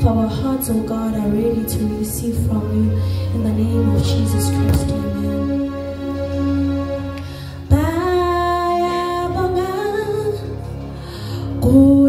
For our hearts, oh God, are ready to receive from you. In the name of Jesus Christ, amen. Oh,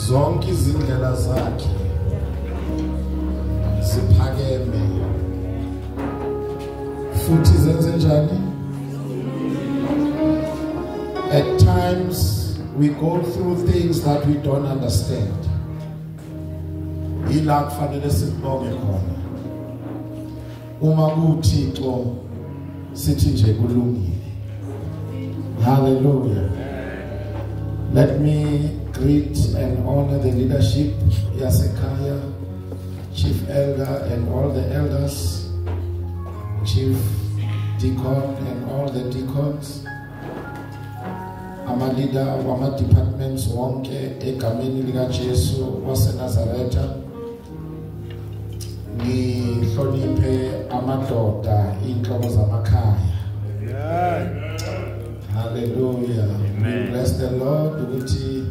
zonke izindlela zakhe ziphakeme futhi zenze njani. At times we go through things that we don't understand. Ila kufanele sibonge khona. Uma kuThixo sithi nje kulungile. Hallelujah. Let me greet and honor the leadership, Yasekaya, Chief Elder and all the elders, Chief Deacon and all the deacons, ama leader wama departments wonke egameni lika Jesu wase Nazareth. Ngihloniphe amadoda inhloko zamakhaya. Hallelujah. Amen. Bless the Lord ukuthi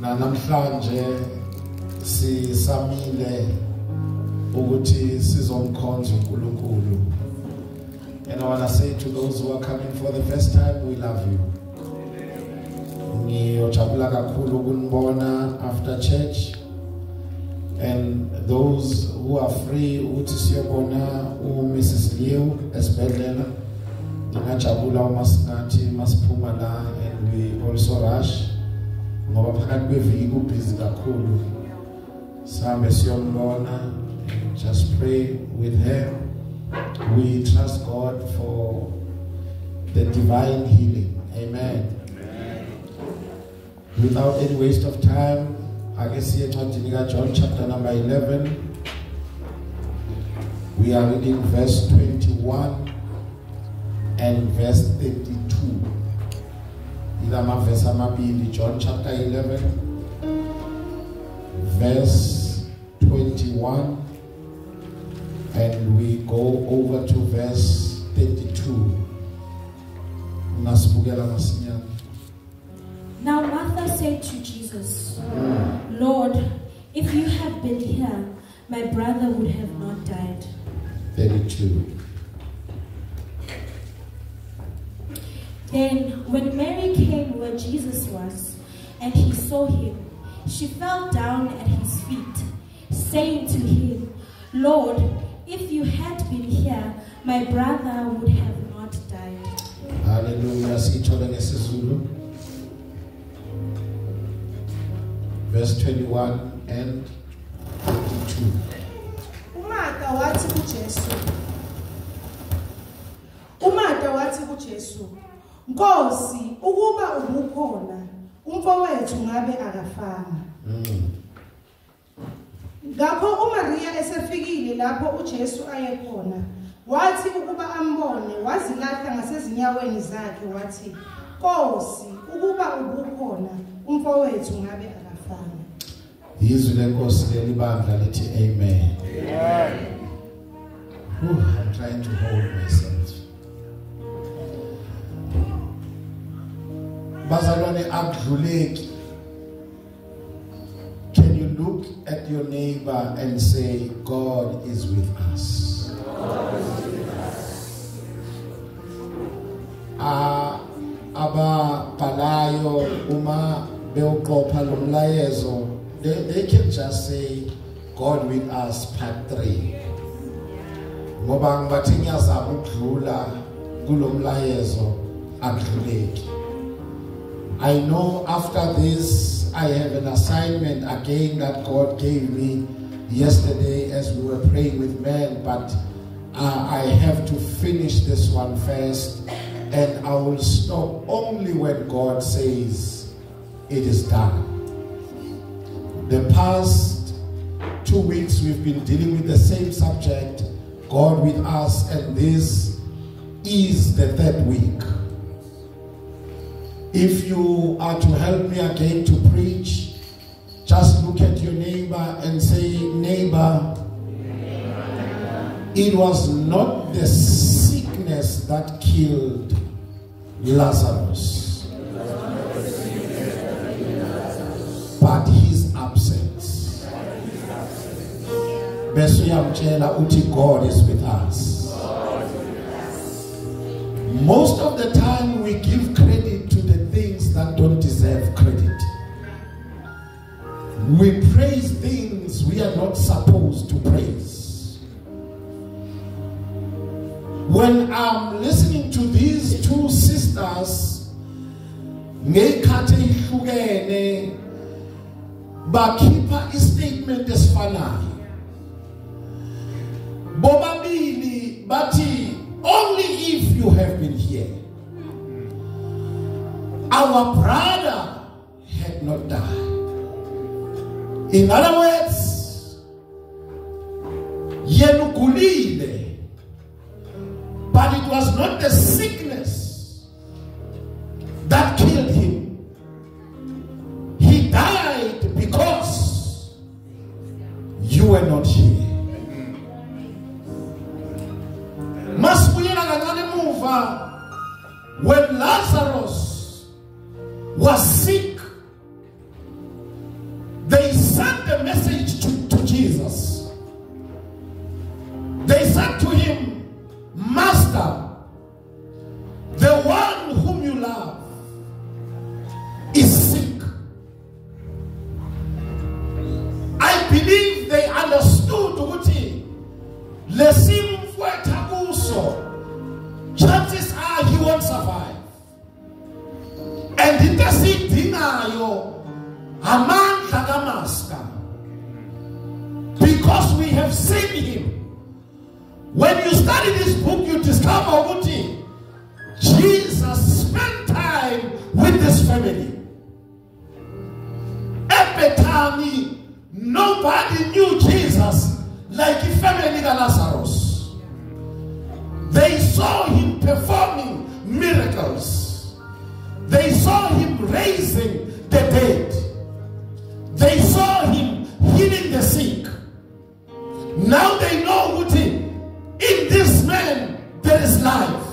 namhlanje sisamile ukuthi sizomkhonza uNkulunkulu. And I want to say to those who are coming for the first time, we love you. Ngiyojabula kakhulu ukunibona after church. And those who are free ukuthi siyobona uMrs. Leo esibhedlela. Ngajabula uma singathi masiphuma la, and we also rush ngoba phakathi kweviki kubhizi kakhulu. Sambe siyombona. Just pray with her. We trust God for the divine healing. Amen. Amen. Without any waste of time, I guess here John chapter number 11. We are reading verse 21 and verse 32. John chapter 11, verse 21, and we go over to verse 32. Now Martha said to Jesus, Lord, if you had been here, my brother would have not died. 32. Then when Mary came where Jesus was, and he saw him, she fell down at his feet, saying to him, Lord, if you had been here, my brother would have not died. Hallelujah. Verse 21 and 22. Umata wathi kuJesu, Nkosi, ukuba ubukhona, umfowethu ngabe akafanga. Ngakho uMaria esefikile lapho uJesu ayekhona, wathi ukuba ambone, wazilahla ngasezinyaweni zakhe wathi, Nkosi, ukuba ubukhona, umfowethu ngabe akafanga. Izwi lenkosi lelibandla lithi amen. Amen. I'm trying to hold myself. Bazalwane akudluleki. Can you look at your neighbor and say, God is with us? God is with us. Aba balayo uma beoqopha lo mlayezo, they can just say, God with us part 3. Ngoba ngibathi ngiyazama ukudlula kulo mlayezo akudluleki. I know after this, I have an assignment again that God gave me yesterday as we were praying with men, but I have to finish this one first, and I will stop only when God says it is done. The past 2 weeks we've been dealing with the same subject, God with us, and this is the 3rd week. If you are to help me again to preach, just look at your neighbor and say, neighbor, it was not the sickness that killed Lazarus, but his absence. God is with us. Most of the time we give credit to the things that don't deserve credit. we praise things we are not supposed to praise. When I'm listening to these two sisters, ngekhathi ihlukene bakhipha istatement esifanayo. Bobabili bathi only if you have been here. Our brother had not died. In other words, yenugulile, but it was not the sickness that killed him. He died because you were not here. When Lazarus was sick, they sent a message to Jesus. They said to him, Master, the one whom you love is sick. I believe they understood what chances are he won't survive. And it doesn't deny amandla kaMaster, because we have seen him. When you study this book, you discover what Jesus spent time with this family. At Bethany, nobody knew Jesus like the family of Lazarus. They saw him performing miracles. They saw him raising the dead. They saw him healing the sick. Now they know what in this man there is life.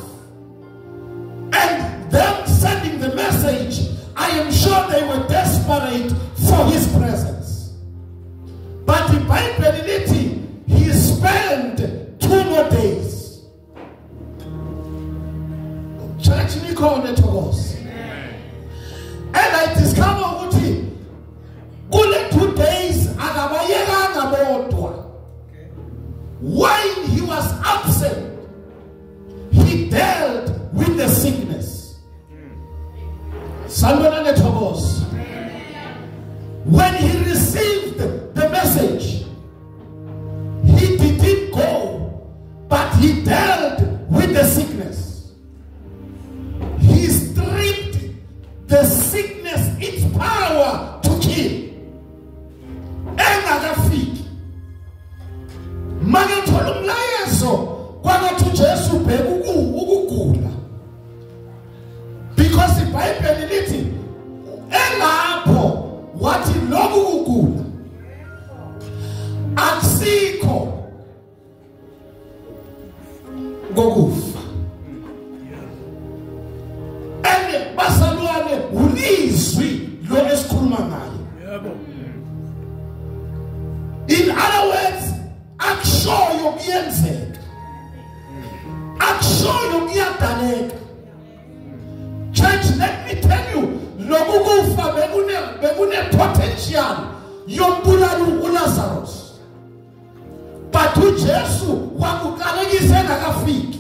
And them sending the message, I am sure they were desperate for his presence. But the Bible in it, he spent 2 more days. Church Nikon to us. And I discover what only 2 days while he was absent, he dealt with the sickness. Somebody to us. When he received the message, he didn't go, but he dealt with the sickness. He stripped the sickness its power to kill. Engakafiki makathola umlayezo kwakathu Jesu bheka ukugula, because the Bible lithi elapho wathi lokhu kugula akusikho ngokufa. And basalwane ulizwi lo esikhuluma ngayo. In other words, akushoyo kuyenzeka, akushoyo kuyadaleka. Church, let me tell you, lokukufa bekune potential yombulala uLazarus, but uJesu wakuqalekisa engakafiki.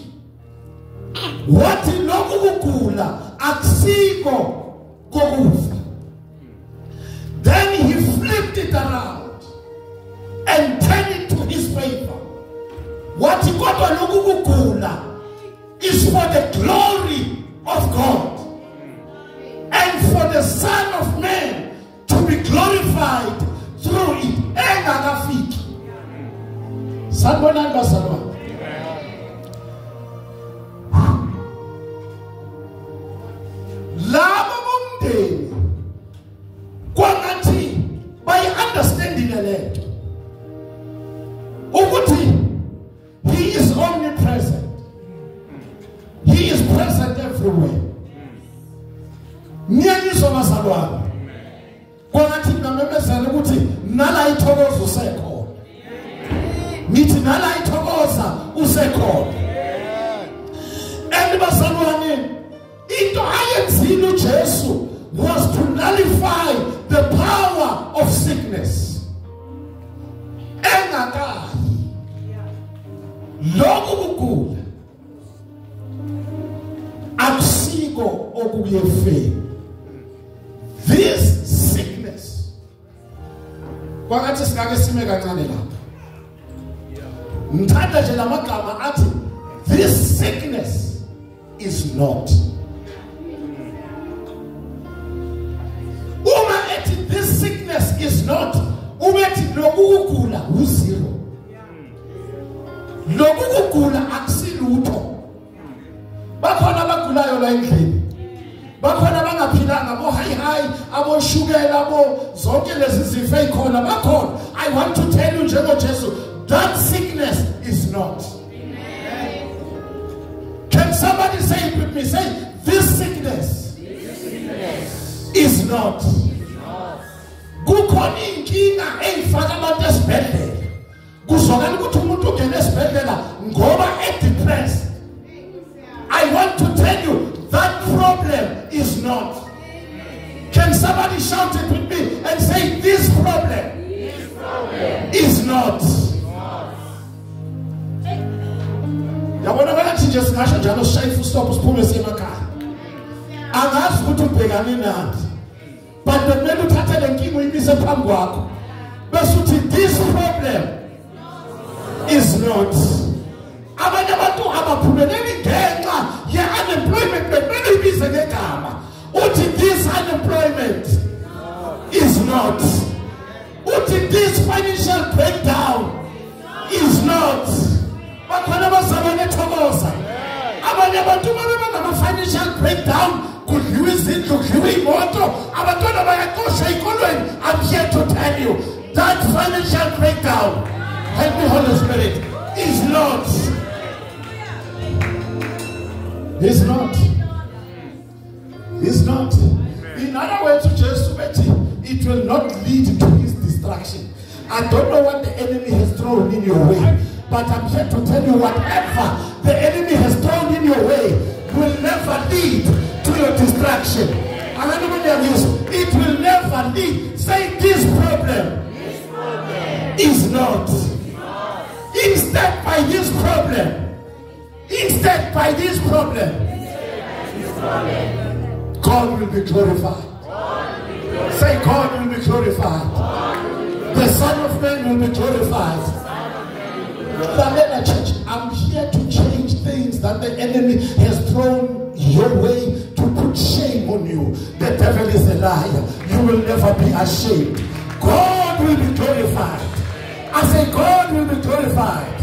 Wathi lokhu kugula akusiko kokufa. Then he flipped it around and turn it to his favor. What he got on Lugugula is for the glory of God and for the Son of Man to be glorified through it. By understanding the land, he is omnipresent. He is present everywhere. Niyanyiswa bazalwane. Kwangathi namemezana ukuthi nala ithokoza usekhona. Nithi nala ithokoza usekhona. And bazalwane, into ayenzile uJesu was to nullify the power of sickness. Kwangathi sikake sime kancane lapha. Ngithanda nje lamagama athi this sickness is not. Uma ethi this sickness is not, umethi lokugula uzero. Lokugula akusilutho. Bakhona abagulayo la endlini. Bakhona abangaphilanga abo high abo shukela abo zonke lezi zifo ezikhona bakhona. I want to tell you njengo Jesu, that sickness is not. Amen. Can somebody say it with me? Say this sickness is not. Kukhona inkinga eyifaka abantu esibhedlela. Kuzokala ukuthi umuntu ungene esibhedlela ngoba depressed. I want to tell you that problem is not. Can somebody shout it with me and say this problem is not. Yabona bathi nje singasho njalo shayifu stop siphume semakhaya. Angazi ukuthi ubhekane nathi. But kumele uthathe lenkinga uyimise phambi kwakho. Bese uthi this problem is not. Abanye abantu abaphumeleli ngenxa ye-unemployment bekumele ibize ngegama. Uthi this unemployment is not. Uthi this financial breakdown is not. Bakhona abazabane thokoza. Abanye abantu baba financial breakdown kudliwa izindlu kudliwa imoto abantwana bayaxoshwa ezikolweni. I'm here to tell you that financial breakdown, help me Holy Spirit, is not. It's not. It's not. In other words, it will not lead to his destruction. I don't know what the enemy has thrown in your way, but I'm here to tell you whatever the enemy has thrown in your way will never lead to your destruction. It will never lead. Say this problem is not. Instead by this problem. Instead by this problem. God will be glorified. Say God will be glorified. The Son of Man will be glorified. Church, I'm here to change things that the enemy has thrown your way to put shame on you. The devil is a liar. You will never be ashamed. God will be glorified. I say God will be glorified.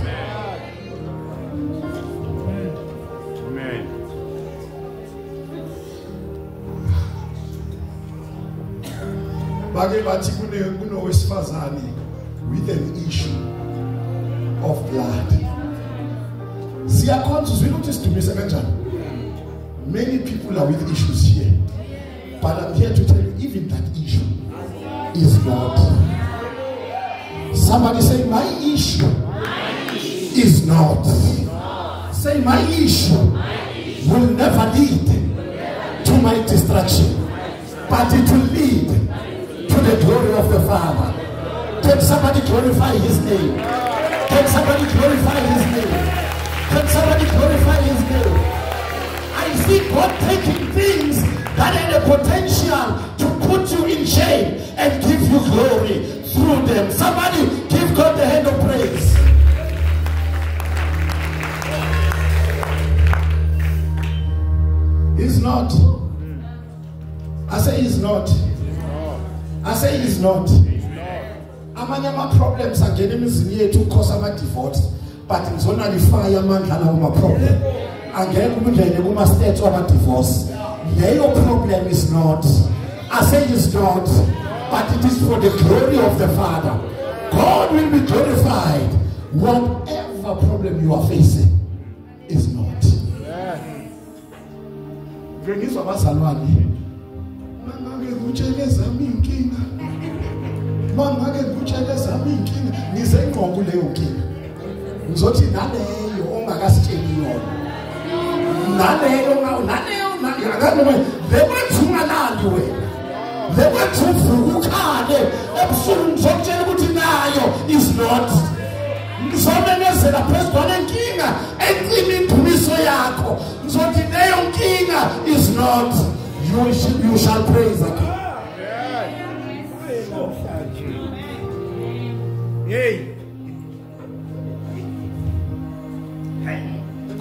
Amen. Bage bathi kunowesifazane with an issue of blood. Many people are with issues here, but I'm here to tell you, even that issue is not. Somebody say, my issue is not. Say, my issue will never lead to my destruction, but it will lead to the glory of the Father. Can somebody glorify his name? Can somebody glorify his name? Can somebody glorify his name? I see God taking things that had the potential to put you in shame and give you glory through them. Somebody give God the hand of praise. He's not. I say he's not. I say he's not. Amanye problems again emizini yethu cause ama divorce, but ngizona lifaya amandla lawo ma problem angeke umndlene kuma states of divorce. Leyo problem is not. I say it's not, but it is for the glory of the Father. God will be glorified. Whatever problem you are facing is not. Ngizwa bazalwane mangake ngitsheleza inkinga. Mangake ngitsheleza inkinga ngize ngqobo leyo nkinga. Ngizothi naleyo ongakasitsheli yona. Naleyo akadoma lebethunga nalo wena. Lebethuvuka ukhale ebusuku ngizokutshela ukuthi nayo is not. Ngizomemezela phezu kwanenkinga encima indumiso yakho. Ngizothi leyo nkinga is not. You shall praise again.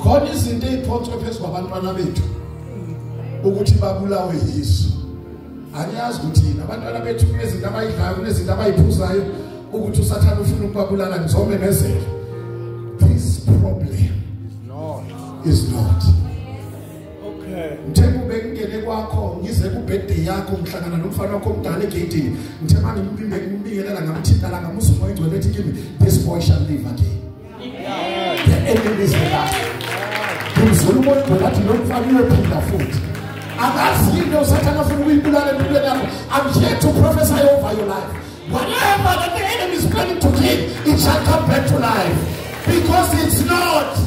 khona izinto eziphonswe phezu kwabantwana bethu ukuthi babulawe yiso. Angiyazi ukuthi abantwana bethu kunezinto abayidlayo, kunezinto abayiphuzayo ukuthi uSathane ufuna ukubabulala ngizomemezela. This problem is not. Okay. Mthembu bekungene kwakho ngize ku birthday yakho ngihlangana nomfana wakho omdala egate. Mthemba ngimbingelela ngamthintala ngamusa umoya ingcwele ethi kimi, this boy shall live again. The enemy is alive. Ngizulu umoya ingcwele athi nomfana uyophinda futhi. Akazinto uSathane ufuna ukuyibulala empilweni yakho. I'm here to prophesy over your life. Whatever that the enemy is planning to kill, it shall come back to life. Because it's not.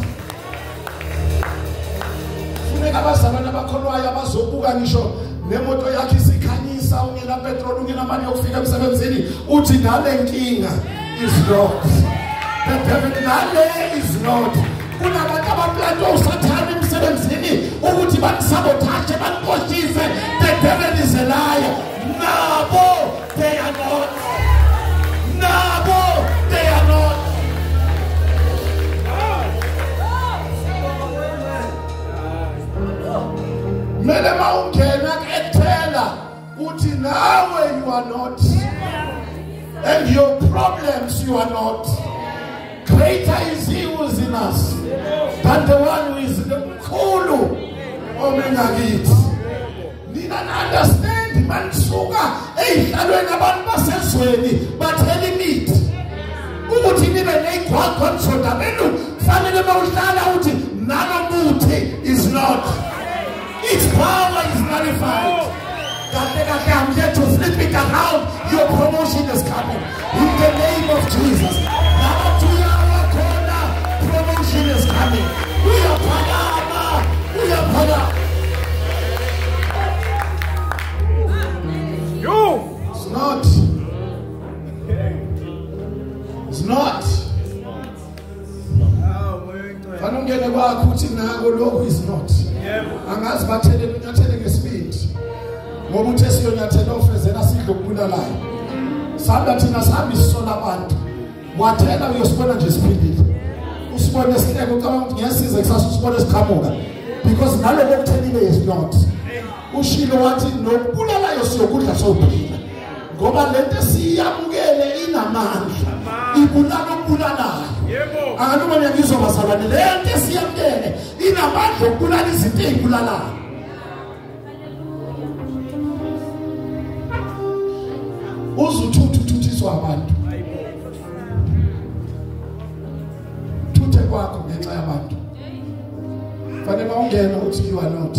Abazalwane abakholwayo abazobuka ngisho nemoto yakhe isikhanyisa ungena petrol ungena mali yokufika emsebenzini uthi ngale nkinga is not. The devil ngale is not. Kunabantu abaplantwa uSathane emsebenzini ukuthi banisabotage banikoshise. The devil is a liar. Nabo they are not. Nabo they are not. Mele maungena ekutela uthi nawe you are not, and your problems you are not. Greater is he who is in us than the one who is in the mkhulu omengakithi. Nina understand mansuka eyihlalweni abantu basezweni bathela imithi ukuthi nibe negwaqwa nsoda benu fanele bawuhlala uthi nalomuthi is not. Its power is nullified. I'm here to flip it around. Your promotion is coming in the name of Jesus. Now to our corner, promotion is coming. We are Panama. We are Panama. It's not. It's not. Fanongene kwakuthi nako lokho is not. Angazi bathele unyathele ngesibindi ngoba uthe siyonyathela ofezela sidlo kubulalayo sanda thina sahambi sisola abantu wathela uyosibona nje siphindile usibone sihleke ucabanga ukuthi ngiyasiza kusasa usibone siqhamuka because naloko okuthelile is not. Ushilo wathi nokubulalayo siyokudla sophila ngoba lento esiyamukele inamandla ibulala okubulalayo. Anoma ngizobazalwane lento esiyamukele inamandla okubulala izinto ezibulalayo. Uzuthuthiswa abantu thuthe kwakho ngenxa yabantu fanele ungena uthi you are not.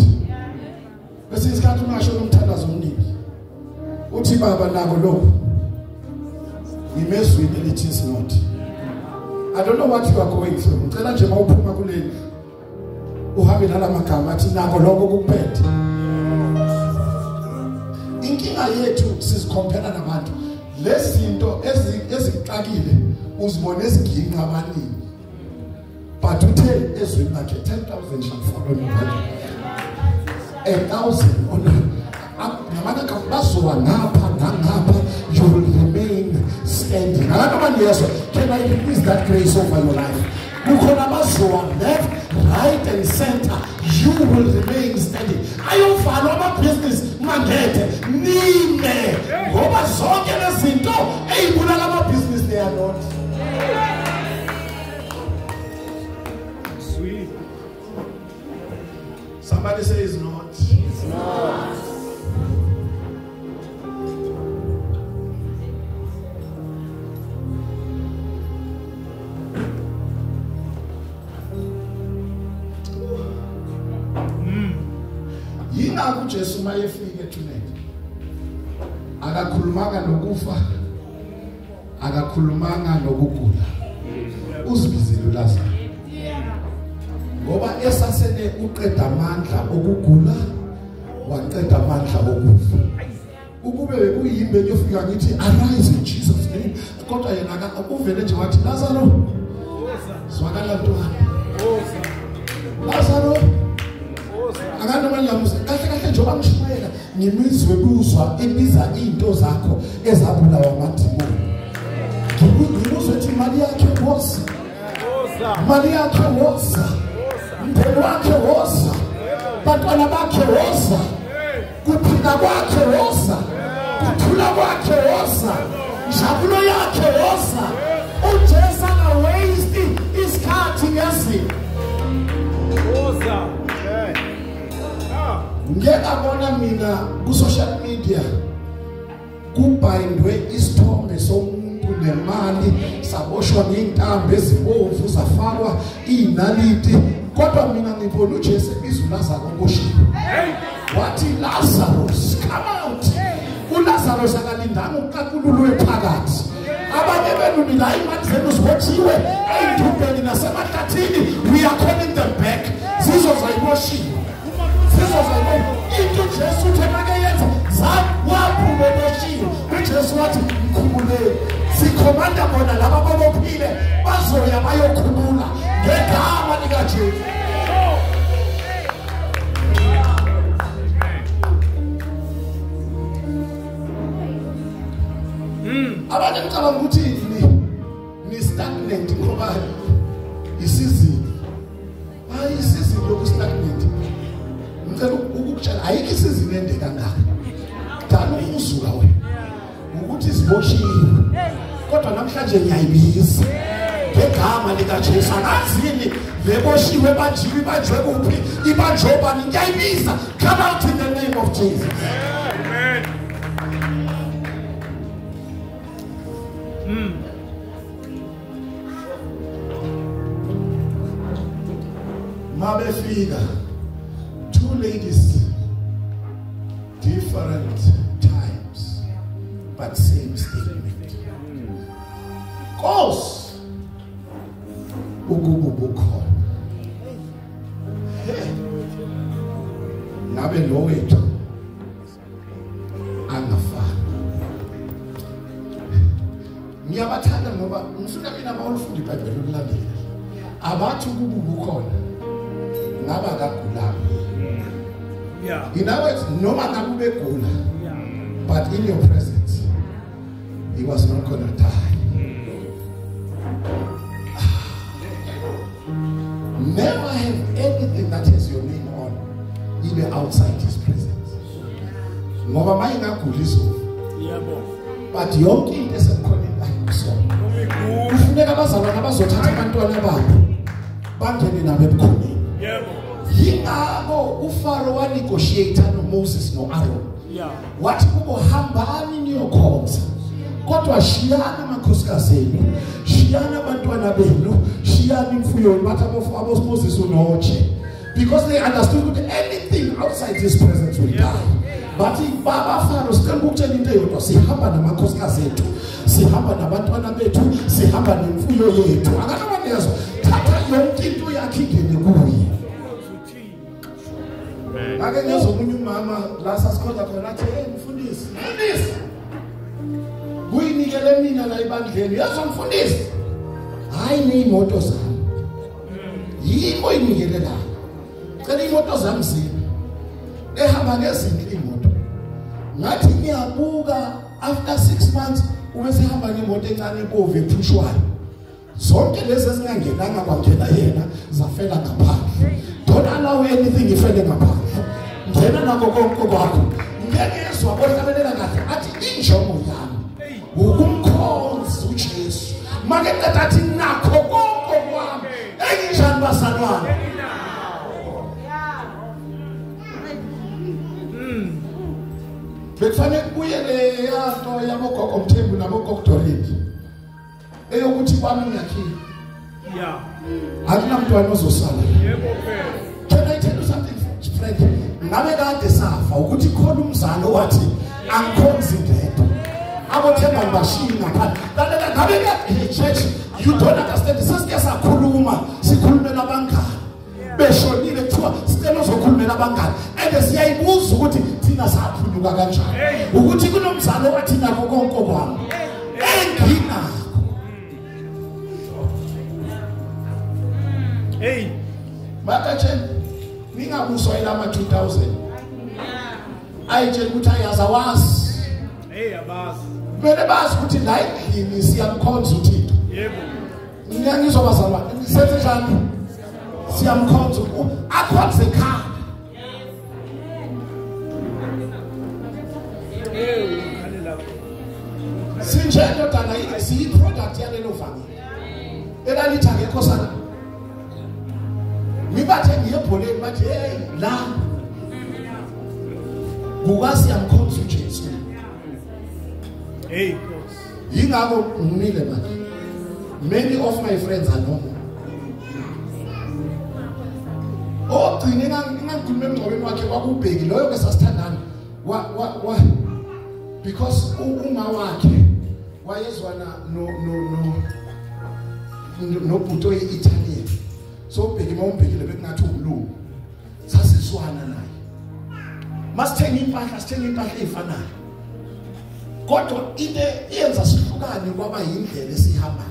Bese isikhathi ungasho nomthandazo omningi uthi baba nako lokho ngimezwini elithi is not. I don't know what you are going through. Ngicela nje mawuphuma kuleli uhambe nalamagama athi nako lokho kuphethe. Inkinga yethu sizikhompela nabantu lezinto ezixakile uzibona eziginqa abaningi. But uthe ezweni lakhe 10,000 shall fall on your head. 1,000 on namana kabazowa ngapha you will remain standing. Can I release that grace over your life? Kukhona bazowa left, right and center. You will remain standing. Ayofalo ama-business mangete nime ngoba zonke lezinto eyibulala ama-business they are not. Sweet. Somebody say it's not. It's not. Yina uJesu mayefike ethuneni akakhulumanga nokufa akakhulumanga nokugula uzibizile uLazaro ngoba esasene uqeda amandla okugula waqeda amandla okufa ukube bekuyimbe yofika ngithi arise in Jesus name kodwa yena akuvele nje wathi Lazaro swakala ntwana Lazaro akana manyamusa kahle njoba ngishayela ngimizwe kuzwa ebiza into zakho ezabulawa amadimoni Uzothi imali yakhe woza. Imali yakhe woza. Umndeni wakhe woza. Bantwana bakhe woza. Kuphila kwakhe woza. Kuthula kwakhe woza. Injabulo yakhe woza. uJesu akawaste isikhathi ngezinto. Woza. Ngiyabona mina ku social media kubhayindwe isithombe somuntu nemali saboshwa ngezintambo ezibomvu zafakwa inaliti, kodwa mina ngibona uJesu izwi Lazarus ngoshiwe. Wathi Lazarus come out. uLazarus akalindanga uqakululwe phakathi. Abanye benu mina imali zenu zibotshiwe ey'thumbeni nasemahlathini, we are calling them back. Zizozayiboshiwe. Into Jesu themakayenza zawaphuma boshiwe. uJesu wathi mkhululeni. Sikhomanda bona laba bobophile bazoya bayokhulula ngegama likaJesu. Abantu ngicabanga ukuthi ni stagnant ngoba isizini. Hayi isizini yokustagnant. Ngicela ukutshela ayikho isizini ende kangaka. Dala umusuka wena. Ukuthi siboshiwe. Kodwa namhlanje ngiyayibiza. Ngegama likaJesu akazini leboshiwe banjiwe banjwe kuphi ibanjobani ngiyayibiza. Come out in the name of Jesus. Mabefika, two ladies, different times, but same statement. Cause ugububukhona. Ngabe lo wethu angafani. Ngiyabathanda ngoba ngifuna mina abawufunda iBhayibheli ukulandela. Abathi ugububukhona. Ngaba kagulanga. In other words, noma ngabe begula, but in your presence, he was not going to die. Never have anything that has your name on, even outside his presence. Ngoba mayingaguliso. But yonke into esekhona so. Kufuneka abazalwane abazothatha abantwana babo bangene nabo ebukhoneni. Yingako uFaro wa negotiate noMoses noAaron. Wathi kubo hambani niyokhonza. Kodwa shiyana amakhosikazi enu, shiyana abantwana benu, shiyana imfuyo bathi aboMoses unotshe. Because they understood that anything outside his presence will die. But baba Faro sicela ukutshela into eyodwa, sihamba namakhosikazi ethu, sihamba nabantwana bethu, sihamba nemfuyo yethu. Akanabanezwa thatha yonke into yakhe ingene kuye. Ake ngezwe umunye umama la sasikhonza khona athi mfundisi kuyinikele mina la ibandleni yazo mfundisi hayi neimoto zami yimo inikele la cela imoto zami zini ehamba ngezinto imoto ngathi ngiyabuka after 6 months ubese hamba ngemoto encane ebomvu ephushwayo zonke lezi ezingangenanga kwangena yena zafela ngaphandle. Don't allow anything ifele ngaphandle. Ngena nako konke kwakho. Ngiyezwa bohlabelela kahle athi injongo yami ukumkhonza uJesu. Make ngathi nakho konke kwami enginjani basanwana. Bekufanele kubuye le yanto yabogogo Mthembu nabogogo Dorothy. Eyokuthi kwami ngiyakhila. Akunamntwana ozosala. Can I tell you something, friend? Ngabe kade safa ukuthi khona umzalo wathi angikhonzi ndedwa. Abothemba bashina ngapha. Lalela ngabe ke church you don't understand. Sasike sakhuluma, sikhulumela abangani. Beshonile kuthiwa sicela uzokhulumela abangani. And siyayibuza ukuthi thina saphunyuka kanjani. Ukuthi kunomzalo wathi nako konke kwami. Engina hey, Matachen, ningabuswa ilama 2000. Ayitshela ukuthi ayazawazi. Hey abazi. Kumele bazi ukuthi la endlini siyamkhonza uThixo. Yebo. Ngiyangizwa bazalwane, senze njani? Siyamkhonza akhonze ekhaya. Sinjalo dana siyi product yalelo family. Elalithi akekho sana. Ngibathe ngiyebholeni bathi hey la. Buka siyamkhonza uJesu. Hey. Yingakho ngimile manje. Many of my friends are no. Oh, ngingangikume emngcwabeni wakhe kwakubheki loyo ke sasithandana. Because uma wakhe wayezwana no bhuto eItalian. So ubheki mawumbhekile bekungathi umlungu. Sasizwana naye. Masithenga impahla ezifanayo. Kodwa into iyenza sihlukane kwaba yindlela esihambayo.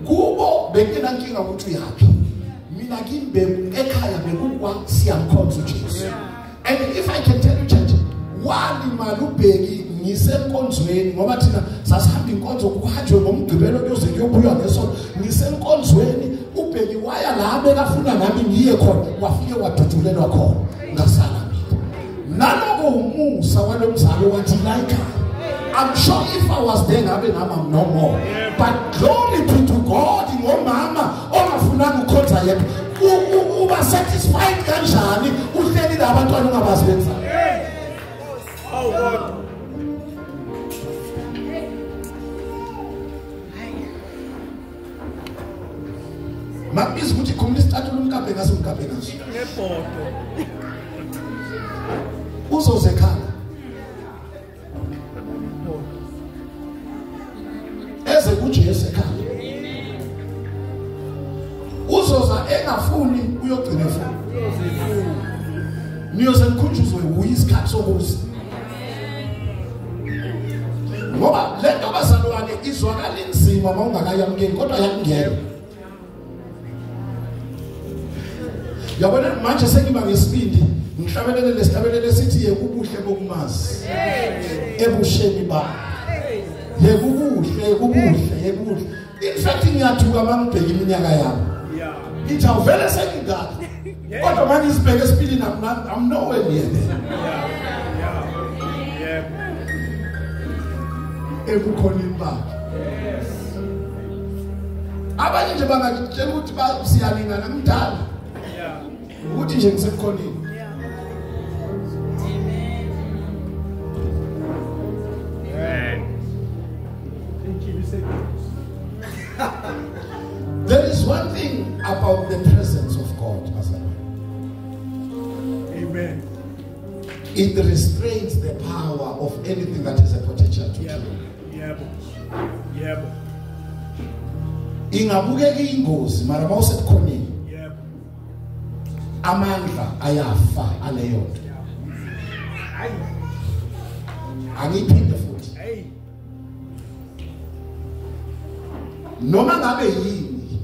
Kubo benginankinga ukuthi uyapi. Mina ngimbe ekhaya bekukwa siyamkhonza uJesu. And if I can tell you church, wali malubheki ngisenkonzweni ngoba thina sasihamba inkonzo kuhanjwe ngomgqibelo kuyoze kuyobuya ngesonto. Ngisenkonzweni ubheki waya la bekafuna nami ngiye khona wafike wadudulelwa khona ngasala mina. Naloko umusa walomzalo wathi like I'm sure if I was there, I'm no more. But glory be to God. Ngomama ongafuna ukukhonza yena. Uba satisfied kanjani uhleli labantwana ungabasebenza. Oh God. Mabizi ukuthi communist athu umkaphe ngaso. Ngefoto. Uzoze ekhaya. Eze kuJesu ekhaya. Uzoza engafuni uyogcina efuna. Niyoze nikhunjuzwe uyisikhathi sokuza. Ngoba le nto bazalwane izwakala inzima mawungakayamkeli kodwa yakungena. Yabona manje sengiba ngesibindi ngihlabelele lesihlabelele sithi yekubuhle bokumazi. Ebusheni ba. Yekubuhle. In fact ngiyathuka mangibheka iminyaka yami. Yeah. Ngithi awuvele sengingaka. Kodwa manje isibheke esipilini I'm nowhere near there. Yeah. Ebukhonini bakhe. Abanye nje bangakutshela ukuthi siyalingana ngidala. Yeah. Ukuthi nje ngisebukhonini. There is one thing about the presence of God, Amen. It restrains the power of anything that is a potential to kill. Yebo. Ingabukeka ingozi mara mawusebukhonini. Yebo. Amandla ayafa aleyo nto. Angiphinde futhi. Hey. Noma ngabe yini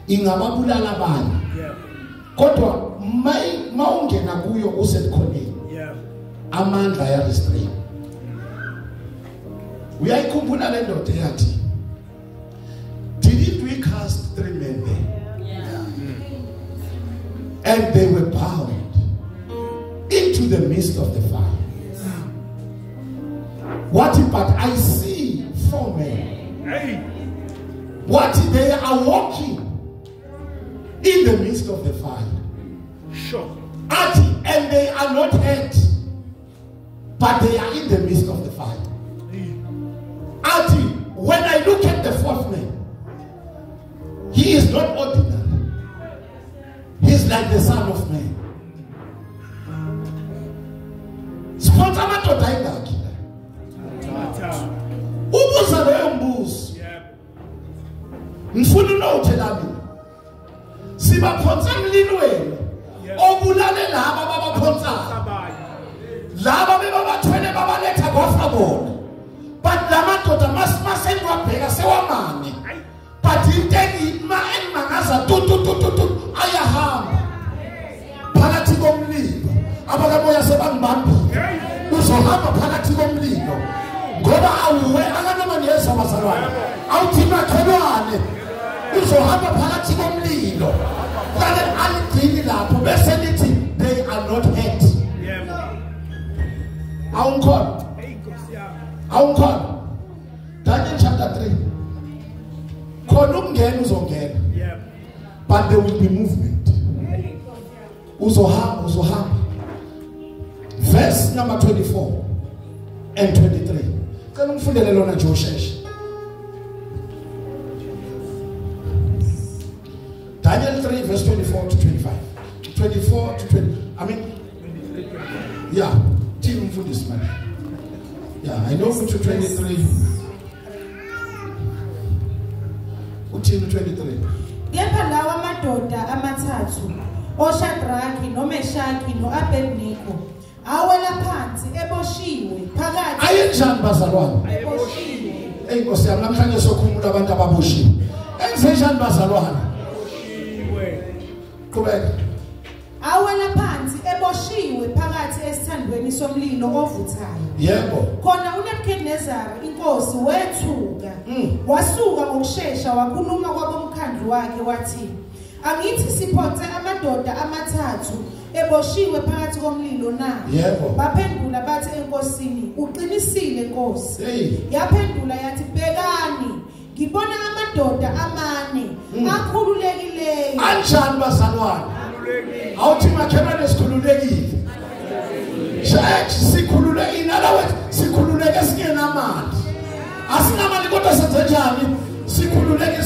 ingababulala abantu. Yeah. Kodwa mawungena kuyo usebukhonini. Yeah. Amandla ya restrain. Uyayikhumbula le ndoda yathi didn't we cast 3 men there? Yeah. And they were bound into the midst of the fire. What but I see 4 men. Hey. What they are walking in the midst of the fire. Sure. And they are not hurt, but they are in the midst of the fire. When I look at the 4th man, he is not ordinary. He's like the Son of Man. Sponsor amadoda ingakhi la. Ubuza loyo mbuzo. Ngifuna unowuthela mina. Sibaphonsa emlilweni. Obulale laba babaphonsayo. Laba bebabathwele babaletha kwafa bona. But lamadoda masengwabheka sewamane. But intengi engimangaza tu ayahamba. Phakathi komlilo. Abakamoya sebangibambile. Uzohamba phakathi komlilo. Ngoba ngoba awuwe akanoma niyeza bazalwane awuthi makhelwane uzohamba phakathi komlilo lale aligcini lapho bese lithi they are not hurt. Yebo. Awukhona. Hey Nkosi yami. Awukhona. Daniel chapter 3. Khona ukungena uzongena. Yebo. But there will be movement. Uzohamba. Verse number 24 and 23. Can ngifundele lona nje usheshe. Daniel 3 verse 24 to 25. 24 to 20. I mean, yeah. Team mfundisi man. Yeah, I know go to 23. Uthini 23. Kepha lawa amadoda amathathu oShadraki noMeshaki noAbednego awela phansi eboshiwe phakathi Ayenjani bazalwane? eboshiwe Enkosi yami namhlanje sokhumula abantu ababoshiwe. Enzenjani bazalwane? Qhubeka. awela phansi eboshiwe phakathi esithandweni somlilo ovuthayo. Yebo. Khona uNebukadnezar inkosi wethuka wasuka ngokusheshsha wakhuluma kwabomkhandlu wakhe wathi angithi siphonse amadoda amathathu eboshiwe phakathi komlilo na. Yebo. Baphendula bathi enkosini uqinisile Nkosi. Hey. Yaphendula yathi bekani ngibona amadoda amane akhululekileyo. Anjani bazalwane? Awuthi makhelwane sikhululekile. Church sikhululekile nalawe sikhululeke singenamali. Asinamali kodwa senze njani? Sikhululeke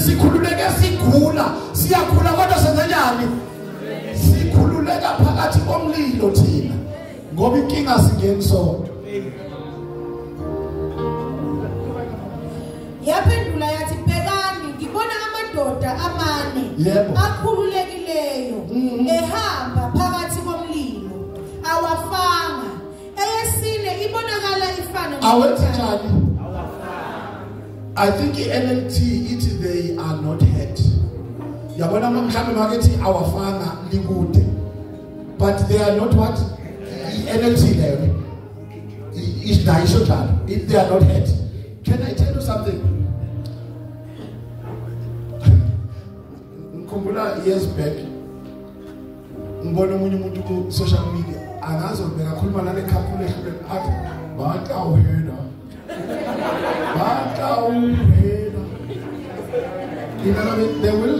sigula. Siyakhula kodwa senze njani? Sikhululeka phakathi komlilo thina. Ngoba inkinga singeni sonke. Yaphendula yathi bekani ngibona amadoda amane Yebo. akhululekileyo ehamba phakathi komlilo awafanga eyesine ibonakala ifana Awenze njani? I think NLT it they are not hurt. Yabona mhlawumbe makethi awafanga likude. But they are not what? NLT leyo. Is daisho njalo. If they are not hurt. Can I tell you something? Ngikhumbula years back. Ngibona umunye umuntu ku social media angazi ubeka khuluma nale couple ehlule athi batawuhela. You know what I mean? They will.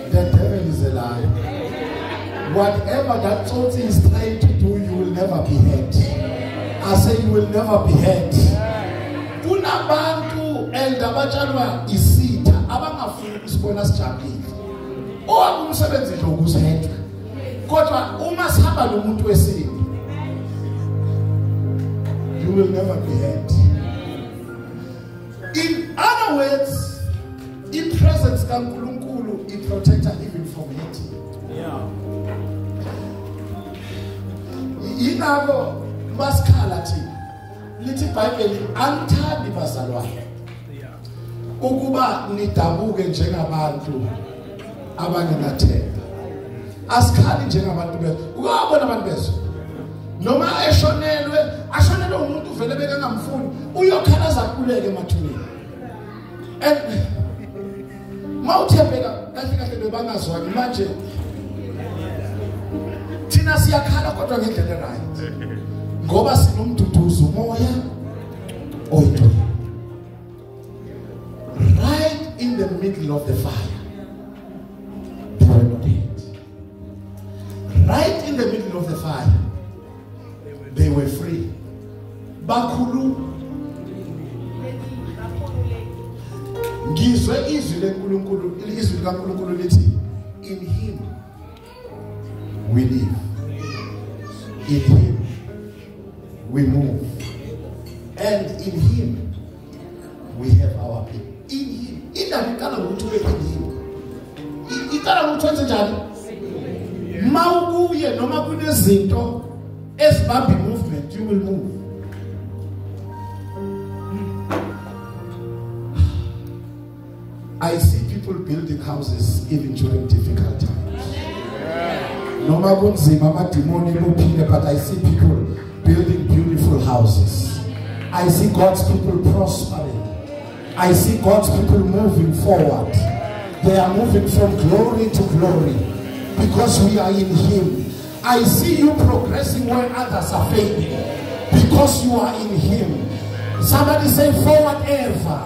The devil is a liar. Whatever that thought is trying to do, you will never be hurt. I say you will never be hurt. Kunabantu eldabajalwa isitha abangafuni usibona sijabulile. Owakumsebenzi nje ukuzedwa. Kodwa uma sihamba nomuntu wesini, you will never be hurt. In other words, in presence kaNkulunkulu it protects us even from hurting. Yeah. Inabo maskhala thina. Lithi iBhayibheli angithandi bazalwane. Ukuba nidabuke njengabantu abangenathemba. Asikhali njengabantu bethu. Ukubona abantu bethu. Noma ashonelwe umuntu vele bekangamfuni uyokhalaza kuleke emathuneni. And mawuthembeka kahle bebangazwani manje thina siyakhala kodwa ngendlela right. Ngoba sinomduduzo umoya oyedwa. Right in the middle of the fire. They were not hit. Right in the middle of the fire. They were free. Bakhulu. Ngizwe izwi leNkulunkulu, izwi likaNkulunkulu lithi in him we live. In him we move. And in him we have our being. In him. Indabikala ngokuthi ube in him. Ikala ngokuthi wenze njani? Mawukuye noma kunezinto ezibamba movement, you will move. I see people building houses even during difficult times. Noma kunzima amadimoni ebuphile, but I see people building beautiful houses. I see God's people prospering. I see God's people moving forward. They are moving from glory to glory because we are in Him. I see you progressing where others are failing because you are in Him. Somebody say forward ever.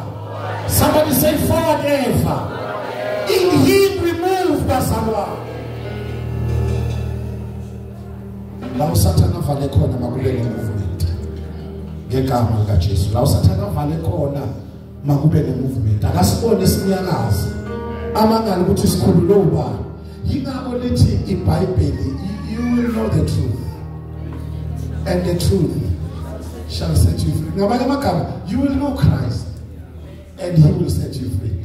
Somebody say forward ever. In Him we move, Basalwa. Law Satan vale khona makube ne movement. Ngegama lika Jesu. Law Satan vale khona makube ne movement. Akasibone sinyakazi. Amangani ukuthi sikhululo uba. Yingakho lithi iBhayibheli, you will know the truth. And the truth shall set you free. Ngabanye amagama, you will know Christ and He will set you free.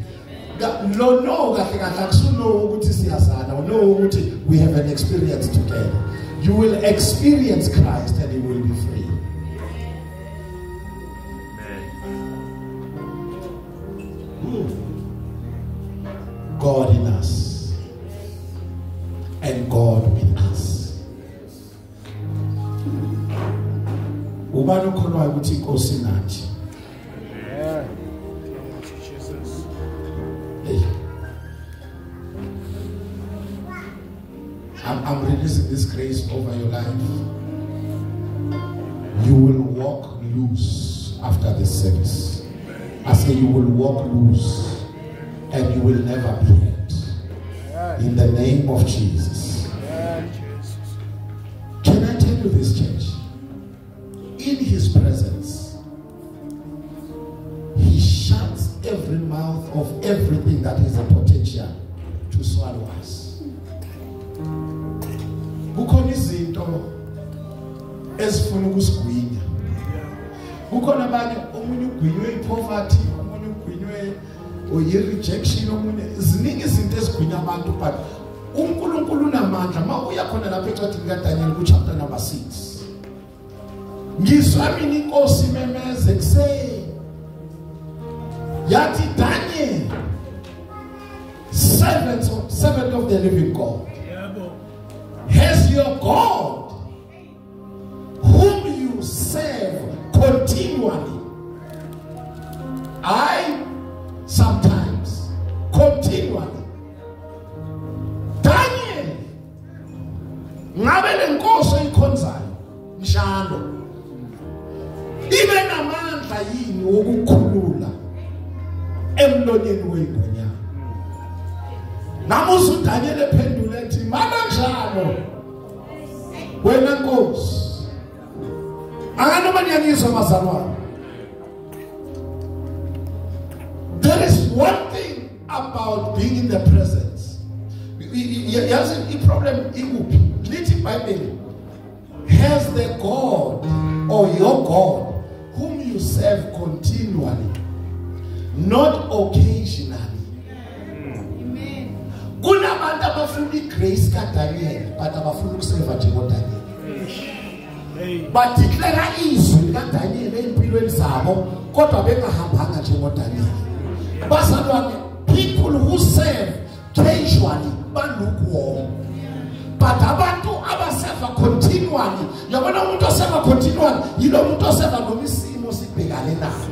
No, kahle kahle akusuno ukuthi siyazana, no ukuthi we have an experience together. You will experience Christ and He will be free. God in us and God with us. Ubani ukholwayo ukuthi inkosi nathi. Jesus. I'm releasing this grace over your life. You will walk loose after this service. I say you will walk loose and you will never be hurt. In the name of Jesus. Can I tell you this, church? In His presence, He shuts every mouth of everything that is a potential to swallow us. Kukhona izinto ezifuna ukusigwinya. Kukhona abanye omunye ugwinywe ipoverty, omunye ugwinywe rejection, omunye ziningi izinto ezigwinya abantu, but uNkulunkulu unamandla. Mawuya khona lapha encwadini kaDaniel ku chapter number 6. Ngizwa mina inkosi memeze kuseni. Yathi Daniel, servant of the living God. Has your God, whom you serve continually, sometimes continually, Daniel, ngabe lenkosi ikhonzayo njalo ibe namandla yini wokukhulula emlonyeni weingonyama? Namusu Daniel ephendula ethi mana njalo wena Nkosi. Anganoma niyangizwa bazalwane. There is one thing about being in the presence. Yazi i-problem ikuphi? Lithi iBhayibheli, has the God or your God whom you serve continually, not occasionally. Kunabantu abafuna igrace kaDaniel but abafuna ukuserva njengoDaniel. But declare izwi kaDaniel empilweni zabo kodwa bengahambanga njengoDaniel. Bazalwane, people who serve casually balukewarm. But abantu abaserva continually, yabona umuntu oserva continually yilo umuntu oserva noma isimo sibhekane naso.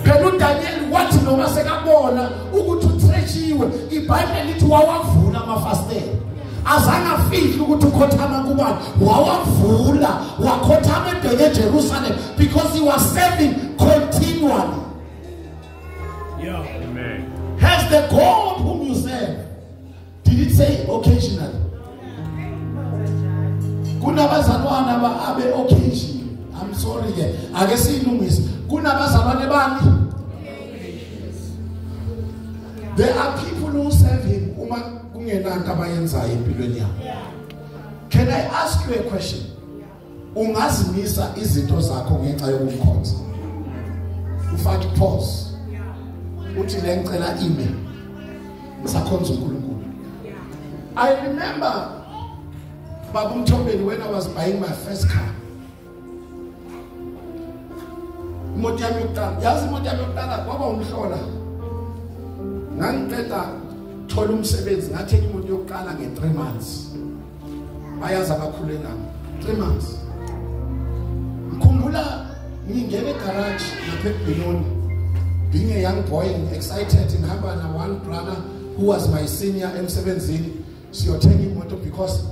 Phela uDaniel wathi noma sekabona ukuthi uthreshiwe, iBhayibheli lithi wawavula amafastela. Azange afihle ukuthi ukhothama kubani, wawavula wakhothama ebheke eJerusalem because he was serving continually. Yeah, amen. Has the God whom you serve, did it say occasionally? Kunabazalwane abe occasionally. I'm sorry ke ake silungise. Kunabazalwane bani? There are people who serve Him uma kungenanto abayenzayo empilweni yabo. Can I ask you a question? Ungazimisa izinto zakho ngenxa yokumkhonza. Ufake pause. Uthi ngicela email. Ngisakhonza uNkulunkulu. I remember Baba Mthombeni when I was buying my first car. Imoto yami yokuqala, yazi imoto yami yokuqala kwaba umhlola. Ngangiqeda thola umsebenzi ngathenga imoto yokuqala nge3 months. Bayaza kakhulu engami. 3 months. Ngikhumbula ngingene garage lapha eBenoni, being a young boy and excited ngihamba na one brother who was my senior emsebenzini siyothenga imoto because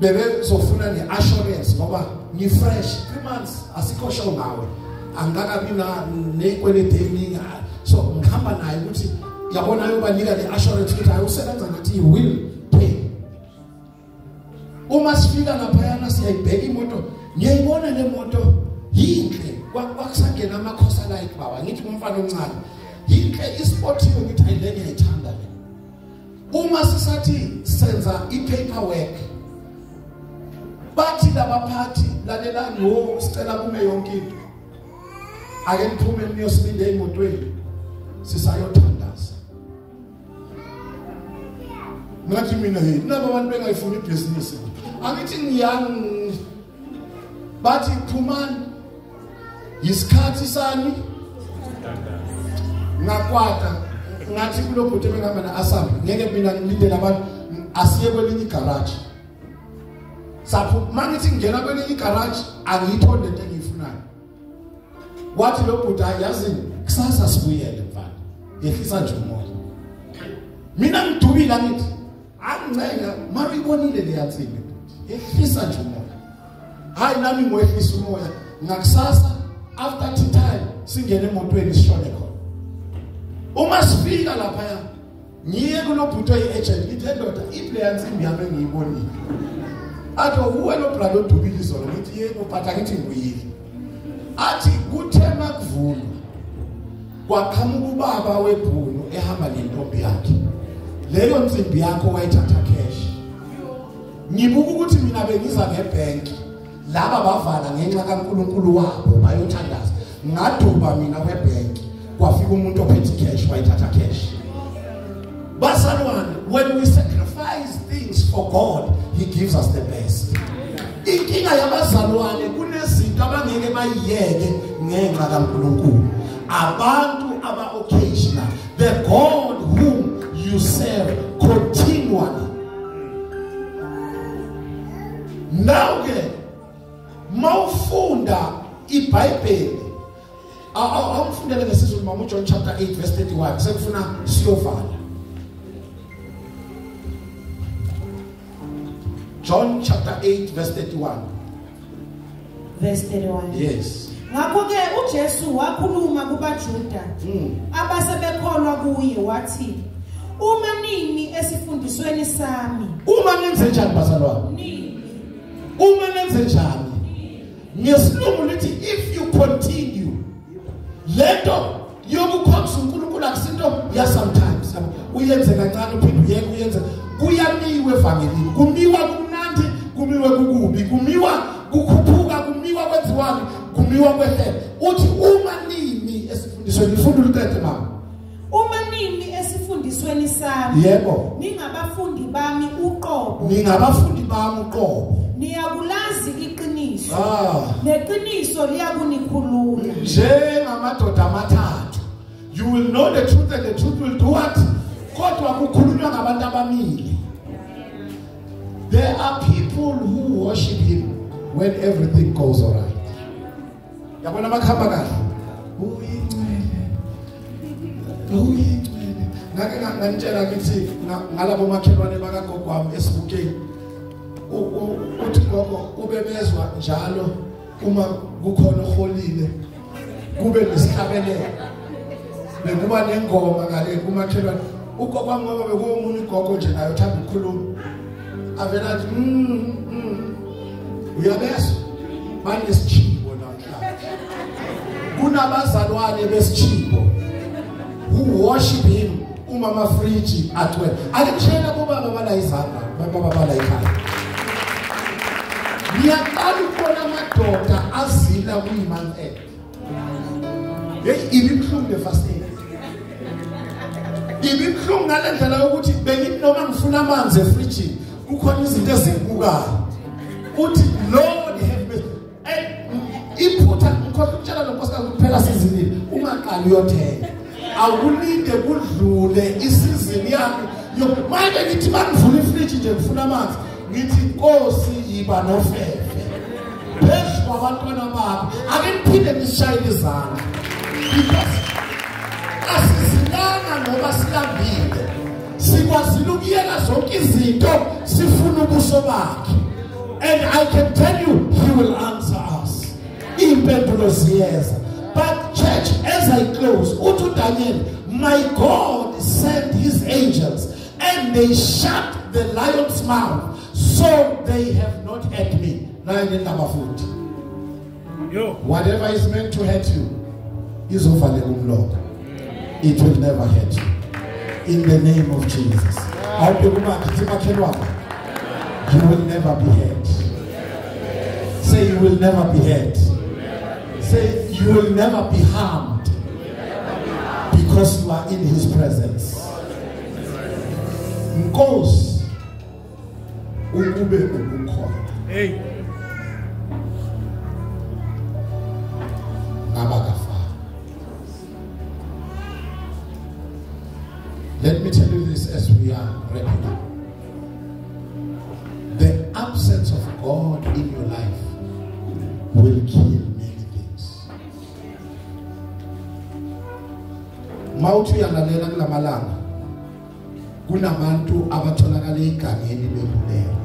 bebe sofuna neassurance ngoba ni fresh 3 months asikho show ngawe angakabi na nekwelete eningi so ngihamba naye ukuthi yabona yobanika leassurance ukuthi ayisebenza ngathi you will pay. Uma sifika lapha siyayibheka imoto ngiyayibona le moto yinhle kwakusangena amakhosa like baba ngithi umfana omncane yinhle isportiwe ngithi ayilenge ngiyithanda le. Uma sisathi senza ipaperwork bathi labaphathi lalela no sicela kume yonke into ake niphume niyosibinde emotweni sisayothandaza. Ngathi mina hey nabo abantu bengayifuni ibusiness angithi ngiyang bathi phumani isikhathi sami ngakwata ngathi kulobhuti bengihamba na asami ngeke mina ngilinde labantu asiye kwelinye igarage sapho mangithi ngena kwelinye igarage angiyithonde into engiyifunayo wathi lobhuti ayazi kusasa sibuyele mfana yehlisa nje umoya mina ngidubile ngithi ancenga mari ibonile leyatsimbi yehlisa nje umoya hayi nami ngoyehlisa umoya ngakusasa after tea time singene emotweni sishone khona. Uma sifika lapha ngiye kulobhuti oyi-agent ngithi ndoda iplayer nsimbi yami engiyibonile athi uwe lo brother odubile izolo ngithi yebo but angithi ngiyile athi kuthema kuvulwa kwaqhamuka ubaba webhunu ehamba nentombi yakhe leyo nsimbi yakho wayithatha cash ngibuka ukuthi mina bengiza ngebank laba bavala ngenxa kaNkulunkulu wabo bayothandaza ngaduba mina kwebank kwafika umuntu ophethe cash wayithatha cash. Basalwane, when we sacrifice things for God, He gives us the best. Inkinga yabazalwane kunezinto abangeke bayiyeke ngenxa kaNkulunkulu. Abantu aba-occasional, the God whom you serve continually. Now ke mawufunda iBhayibheli awufundele ngesizulu mama John chapter 8 verse 31 sekufuna siyovala. John chapter 8 verse 31. Verse 31. Yes. Ngakho ke uJesu wakhuluma kubaJuda abasebekholwa kuye wathi uma nini esifundisweni sami uma nenze njani bazalwane uma nenze njani ngesilungu lithi if you continue lento yokukhonza uNkulunkulu akusinto ya sometimes uyenze kancane uphinde uyeke uyenze kuyamiwe evangelini kumiwa kumnandi kumiwe kukubi kumiwa kukhuphuka kumiwa kwenziwani kumiwa kwehle uthi uma nini esifundisweni ifunda uliqede mama uma nini esifundisweni sami yebo ningabafundi bami uqobo niyakulazi iqiniso neqiniso liyakunikhulula njengamadoda amathathu you will know the truth and the truth will do what kodwa kukhulunywa ngabantu abamile. There are people who worship Him when everything goes all right. Yabona makhamba kahle uyingcwele ngake ngantshela ngithi ngalabo makhelwane bakagogo wami esibukeni uthi gogo ubebezwa njalo uma kukhona oholile kube nesihlabelelo bekuba nengoma ngale kumakhelwane ugogo wami ngoba bekuwomunye ugogo nje naye uthanda ukukhuluma avela athi uyabezwa banesitshibo namhlanje kunabazalwane besitshibo who worship Him uma amafriji atwe akutshela kubaba bala izandla baba bala ikhaya ngiyaqala ukubona amadoda azila kuyimonth end ibibhlungu le-fast aid ibibhlungu ngale ndlela yokuthi bengithi noma ngifuna amanzi efrijini kukhona izinto ezibukayo uthi Lord have mercy iphutha ngikhohle ukutshela lo nkosikazi kuphela sizini ungaqali uyothenga awulinde kudlule isizini yami manje ngithi mangivula ifriji nje ngifuna amanzi ngithi Nkosi yiba nofefe phezu kwabantwana bakho ake niphinde nishayele izandla because asizilanga ngoba silambile sikwazile ukuyela zonke izinto sifuna ubuso bakhe. And I can tell you he will answer us impendulo ziyeza. But church, as I close, uthi Daniel, my God sent his angels and they shut the lion's mouth so they have not hurt me. Whatever is meant to hurt you is over the umlomo. It will never hurt you. In the name of Jesus. You will never be hurt. Say you will never be hurt. Say you will never be harmed because you are in his presence. Nkosi ukube ukukhona. Hey. Let me tell you this as we are wrapping up. The absence of God in your life will kill many things. Mawuthi uyalalela kulamalanga kunabantu abatholakala egangeni bebuleka.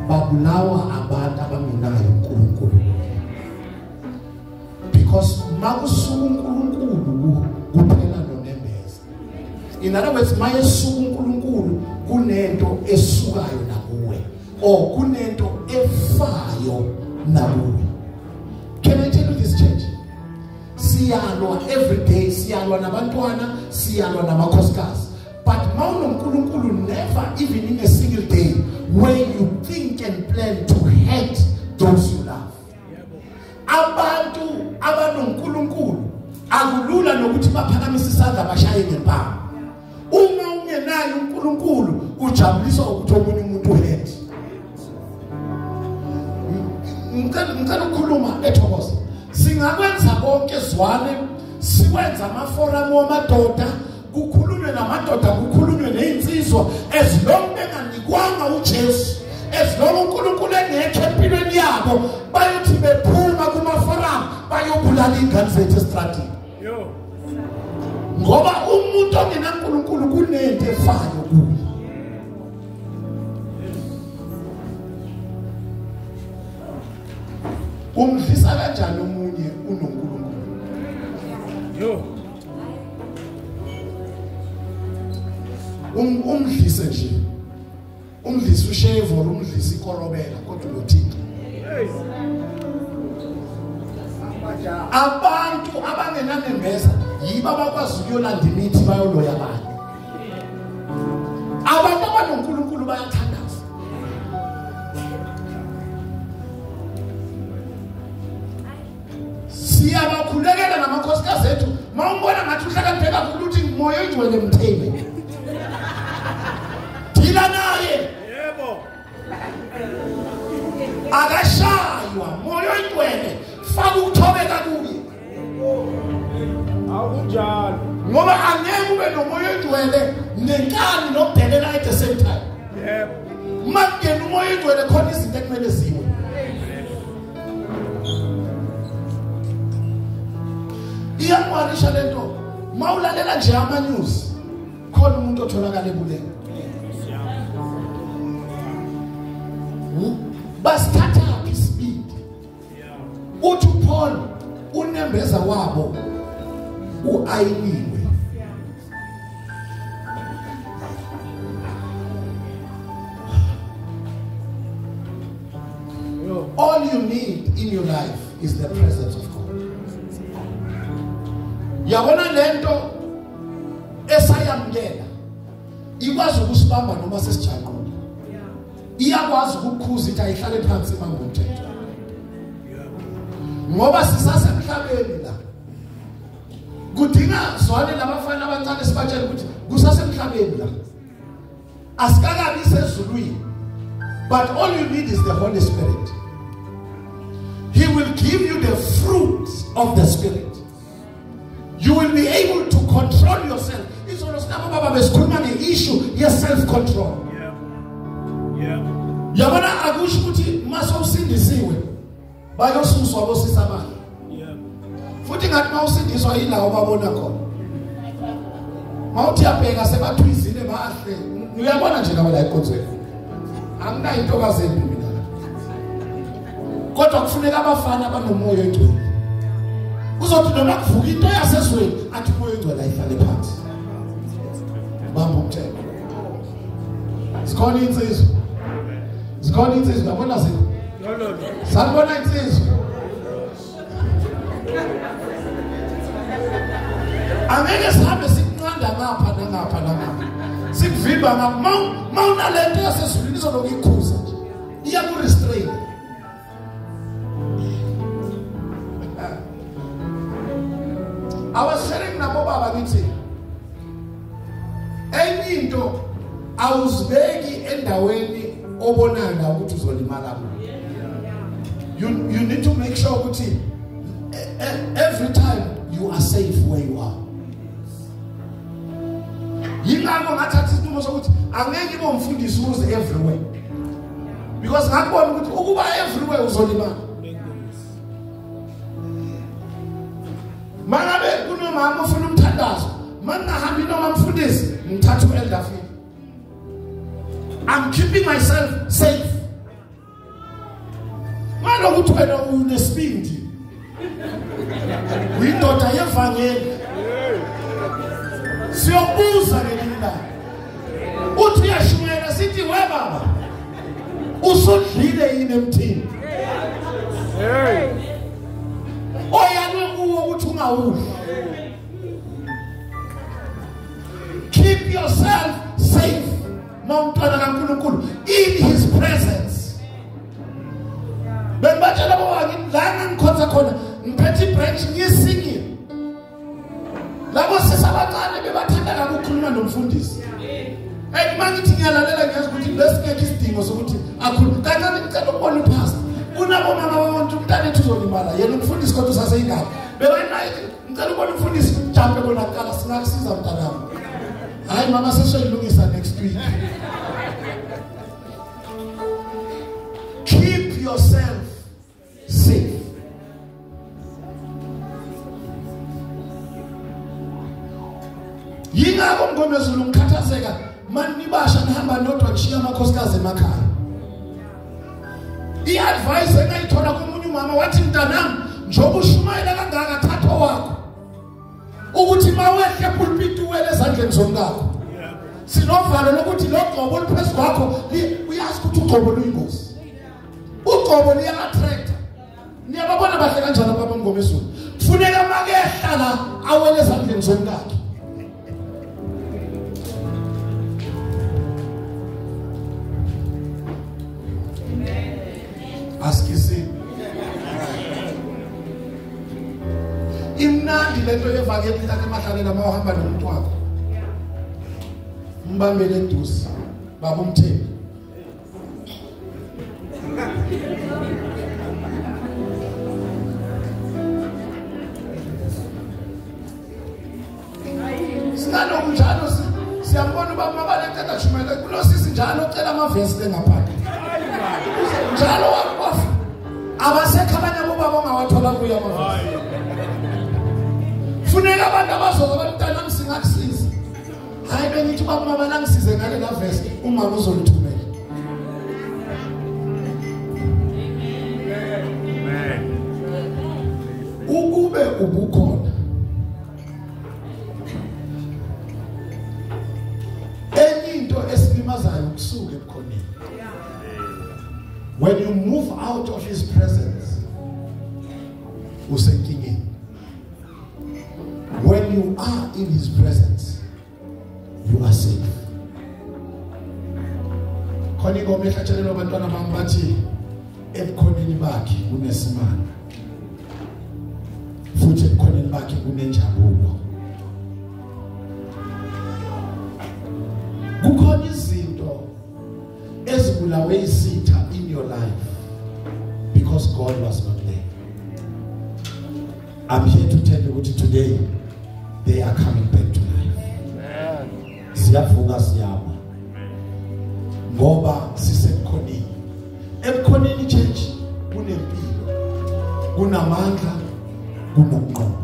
Babulawa abantu abangenayo uNkulunkulu. Because makusuka uNkulunkulu kuphela nonembeza. In other words, mayesuka uNkulunkulu kunento esukayo nakuwe or kunento efayo nakuwe. Can I tell you this, church? Siyalwa every day, siyalwa nabantwana, siyalwa namakhosikazi. But uNkulunkulu never even in a single day where you think and plan to hurt those you love. Abantu abanuNkulunkulu akulula nokuthi baphakamise isandla bashaye ngempama. Uma ungenayo uNkulunkulu ujabuliswa ukuthi omunye umuntu uhurt. Ngicela ukukhuluma ethokoza. Singakwenza konke ezwane, sikwenza amaforum wamadoda, kukhulunywe namadoda, kukhulunywe nezinsizwa as long benganikwanga uJesu. As long uNkulunkulu engekho empilweni yabo bayothi bephuma kumaforum bayobulala ingane zethu estradini. Ngoba umuntu ongenaNkulunkulu kunento efayo kuye. Umdlisa kanjani omunye unoNkulunkulu? Umdlise nje. Umdlisa uShevo, umdlisa ikorobela kodwa unoThixo. Abantu abangenanembeza yiba bakwazi ukuyolanda imithi bayoloya abantu. Abantu abanoNkulunkulu bayathandaza. Siyabakhulekela namakhosikazi ethu mawumbona ngathi uhlakanipheka kakhulu uthi moya oyigcwele mthembe. Thila naye. Yebo. Akashaywa moya oyigcwele faka ukuthobeka kuye. Akunjalo. Ngoba angeke ube nomoya oyigcwele nenkani nokubhelela at the same time. Yebo. Mangena umoya oyigcwele khona izinto ekumele ziwe. Iyamwarisha lento mawulalela nje ama news khona umuntu otholakala ebuleni. Basithatha ispeed. Uthi Paul unembeza wabo uayiniwe. All you need in your life is the presence of God. Yabona lento esayamkela ikwazi ukusibamba noma sesijanqula. Iyakwazi ukukhuza ithi ayihlale phansi mangumthetho. Ngoba sisasemhlabeni la. Kudinga zwane labafana abancane sibatshela ukuthi kusasemhlabeni la. Asikakabi sezulwini. But all you need is the Holy Spirit. He will give you the fruits of the Spirit. You will be able to control yourself. It's almost never Baba besikhuluma nge-issue ye self control. Yabona akusho ukuthi masawusindisa bayosuswa bosisabana futhi ngathi mawusindiswa yilawo babona khona mawuthi yabheka sebathwizile bahle uyabona nje nawe la ekonzweni anginayo intokazi embi mina kodwa kufuneka abafana abanomoya ogcwele uzothi noma kuvuka into yasezweni athi umoya ogcwele ayihlale phansi bamba umthetho sikhona insizwa yabona zini sanibona insizwa angeke sihambe sikunqanda ngapha nangapha sikuvimba ngapha mawunalento yasezulwini izoloku ikhuza nje iyakurestrain. I was sharing nabo baba ngithi enye into awuzibeki endaweni obonayo ukuthi uzolimala kuyo. You need to make sure ukuthi every time you are safe where you are. Yingakho ngathatha isinqumo sokuthi angeke ibe umfundisi uze everywhere. Because ngakubona ukuthi ukuba everywhere uzolimala. Mangabe kunomama ufuna umthandazo, mangahambi noma mfundisi, ngithatha uelder field. I'm keeping myself safe. Malokuthi wena unesibindi. Uyindoda yevangeli. Siyobuza ngelinda. Uthi uyashumela sithi we baba. Usudlile yini emthini? Oyane kuwo ukuthi ungawudli. Keep yourself safe. Mawuntwana kaNkulunkulu in his presence. Bengibatshela boba ngilana ngikhonza khona ngiphethe branch ngisingile. Labo sisabancane bebathanda kakhulu ukukhuluma nomfundisi. Mangithi ngiyalalela ngiyazi ukuthi besingeke isidingo sokuthi akhulume. Kancane ngicela ukubona upastor. Unabo mama wonke umntana ethu uzolimala. Yena umfundisi kodwa usaseyingane. Bebayinayo ngicela ukubona umfundisi jambe bona kuqala singakusiza mntanami. Hayi mama sesiyilungisa next week. Keep yourself safe. Yingakho ngomezulu ngikhathazeka manibasha nihamba nodwa kushiya amakhosikazi emakhaya. I-advice engayithola komunye umama wathi mntanami njoba ushumayela kangaka thatha wakho ukuthi mawehle pulpit uwele ezandleni zomkakho. Sinovalo lokuthi lo gcobo oluphezu kwakho uyazi ukuthi ugcobo luyingozi. Ugcobo liya-attract. Niyababona bahle kanjalo baba ngomezulu. Kufuneka makehla la awele ezandleni zomkakho. Askisi. Imnandi lento yevangeli lakhe emahlalela mawuhamba nomuntu wakho. Mbambele eduze. Baba umthembi. Sinalo njalo siyambona baba mabaleka kashumela kulosisi njalo ucela amavesi lengaphandle. Njalo wakwafa abasekhabanya bobaba ongawathola kuya amavesi. Funeka abantu abazoza abantwana ngisingakusiza. Hayi bengithi baba mabana ngisize ngale la verse umama uzolithumela. Amen. Ukube ubukhona. Enye into esilimazayo ukusuka ebukhoneni. When you move out of his presence, usenkingeni. When you are in his presence, you are safe. Khona ingoma ehlatshelelwa abantwana bami bathi ebukhoneni bakhe kunesimanga. Futhi ebukhoneni bakhe kunenjabulo. Kukhona izinto ezibulawe isitha in your life because God was not there. I'm here to tell you what today they are coming back to life. Siyavuka siyama. Ngoba sisebukhoneni. Ebukhoneni church kunempilo. kunamandla kunokunqoba.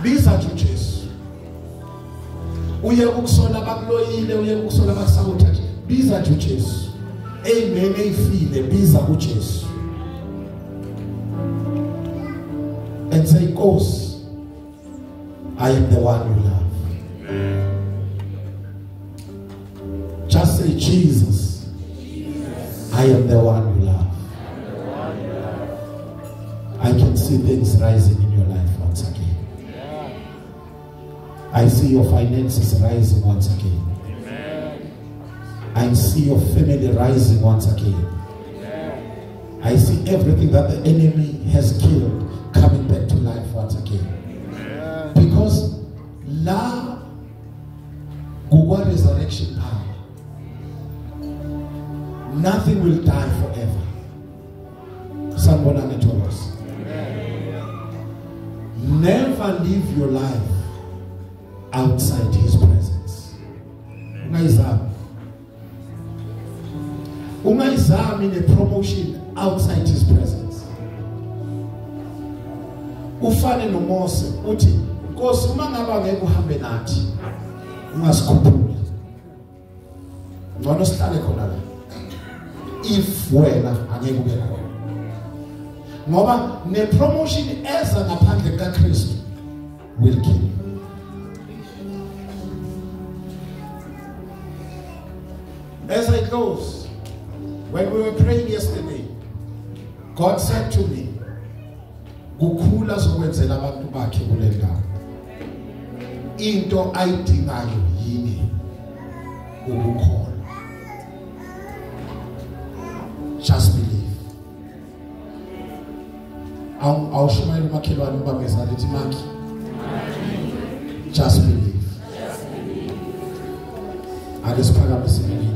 Biza uJesu. Uye ukusola bakuloyile, uye ukusola bakusabothaje. Biza uJesu. Amen eyifile biza uJesu. And say, "Nkosi, I am the one you love." Just say, "Jesus, I am the one you love." I can see things rising in your life once again. I see your finances rising once again. I see your family rising once again. I see everything that the enemy has killed coming back to life once again. Because la Gugwa resurrection power, nothing will die forever. Someone told us. Never live your life outside his presence. Ungayizami in a promotion outside his presence. Ufane noMose uthi, "Nkosi uma ngaba ngeke uhambe nathi, ungasikhuphuli. Ngcono sihlale khona la. If wena angeke ube khona." Ngoba ne promotion eza ngaphandle kaKristu will kill you. As I close, when we were praying yesterday, God said to me, "Kukhula zokwenzela abantu bakhe kule ndawo. Into ayidingayo yini ukukholwa. Just believe." Awushumayela umakhelwane ubameza lithi Maki. Just believe. Ake siphakamise inyawo.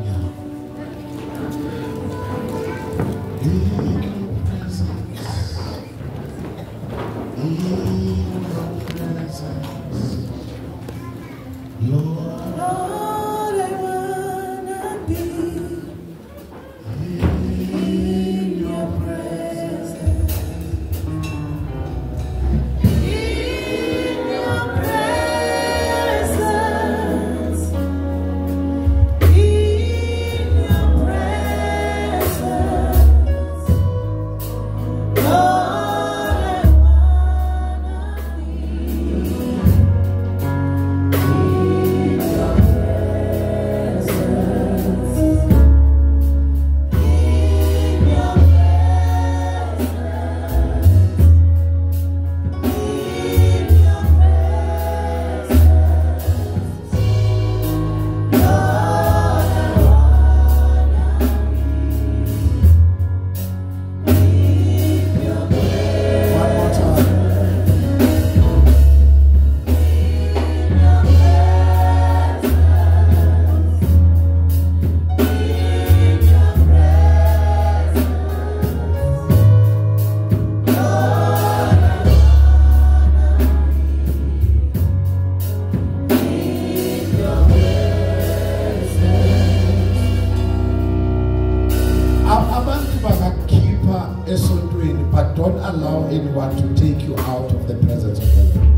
But don't allow anyone to take you out of the presence of the Lord.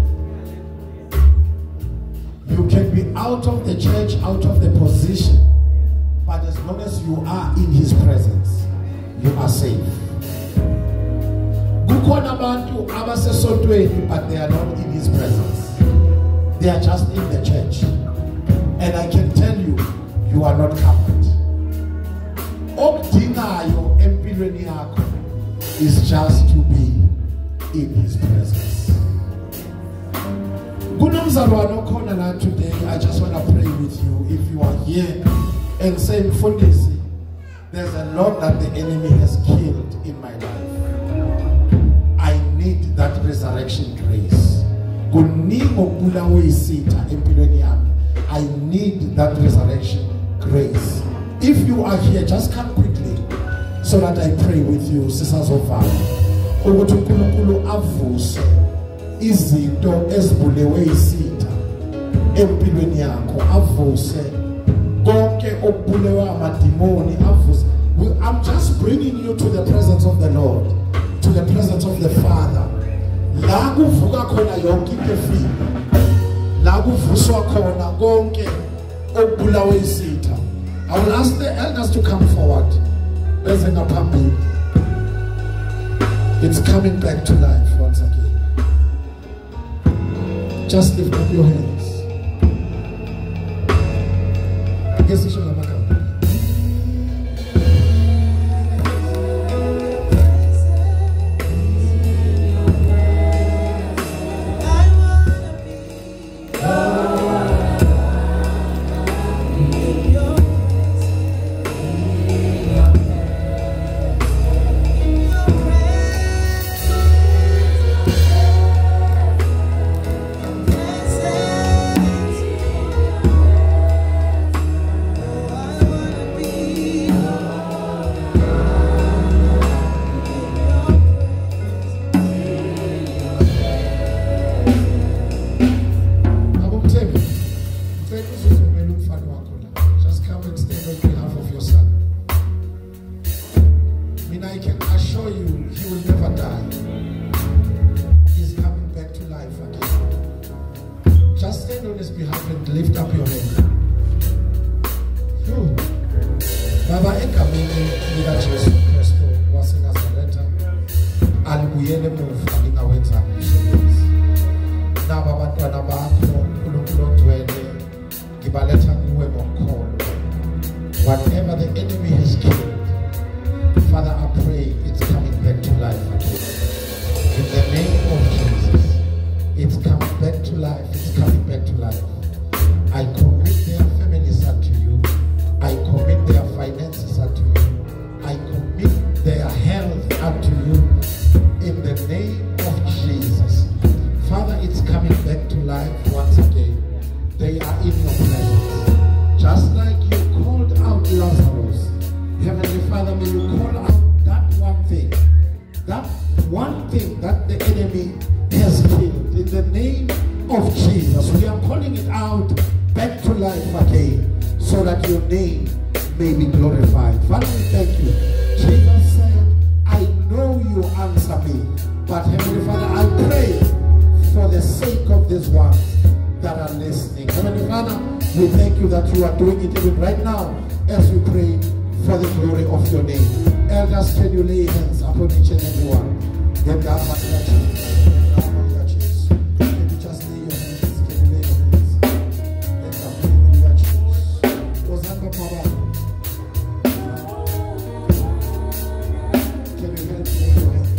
You can be out of the church, out of the position, but as long as you are in his presence, you are safe. Kukhona abantu abasesontweni, but they are not in his presence. They are just in the church. And I can tell you, you are not covered. Okudingayo empilweni yakho is just to be in his presence. Kunomzalwane okhona la today, I just want to pray with you. If you are here and say, Mfundisi, there's a lot that the enemy has killed in my life. I need that resurrection grace. I need that resurrection grace. If you are here, just come quickly so that I pray with you, sisters of valor. Ukuthi uNkulunkulu avuse izinto ezibulewe isitha empilweni yakho avuse konke okubulewa amadimoni avuse. I'm just bringing you to the presence of the Lord, to the presence of the Father. La kuvuka khona yonke into efile, la kuvuswa khona konke okubulawa isitha. I will ask the elders to come forward. It's coming back to life once again. Just lift up your hands. Whatever the enemy has killed, Father, I pray it's coming back to life again. In the name of Jesus, it's coming back to life. It's coming back to life. I commit their families unto you. I commit their finances unto you. I commit their health unto you. In the name of Jesus, Father, it's coming back to life once again. They are in your presence. Just like you called out Lazarus, Heavenly Father, may you call out that one thing that the enemy has killed. In the name of Jesus, we are calling it out back to life again, so that your name may be glorified. Father, we thank you. Jesus said, I know you answer me, but Heavenly Father, I pray for the sake of these ones that are listening. Heavenly Father, we thank you that you are doing it even right now as we pray for the glory of your name. Elders, can you lay hands upon each and every one? Get down on your chest. Can you just lay your hands? Can you lay your hands? Get down on your chest. Hosanna, Papa. Can you help me with your hands?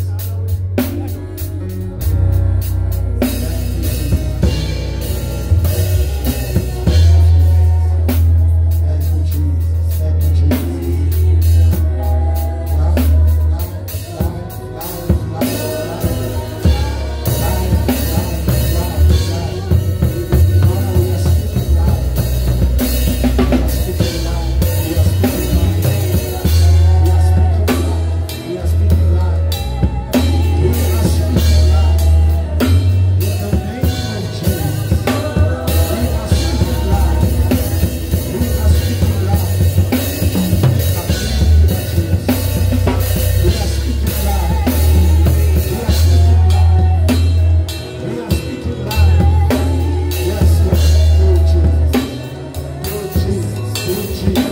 Jesus.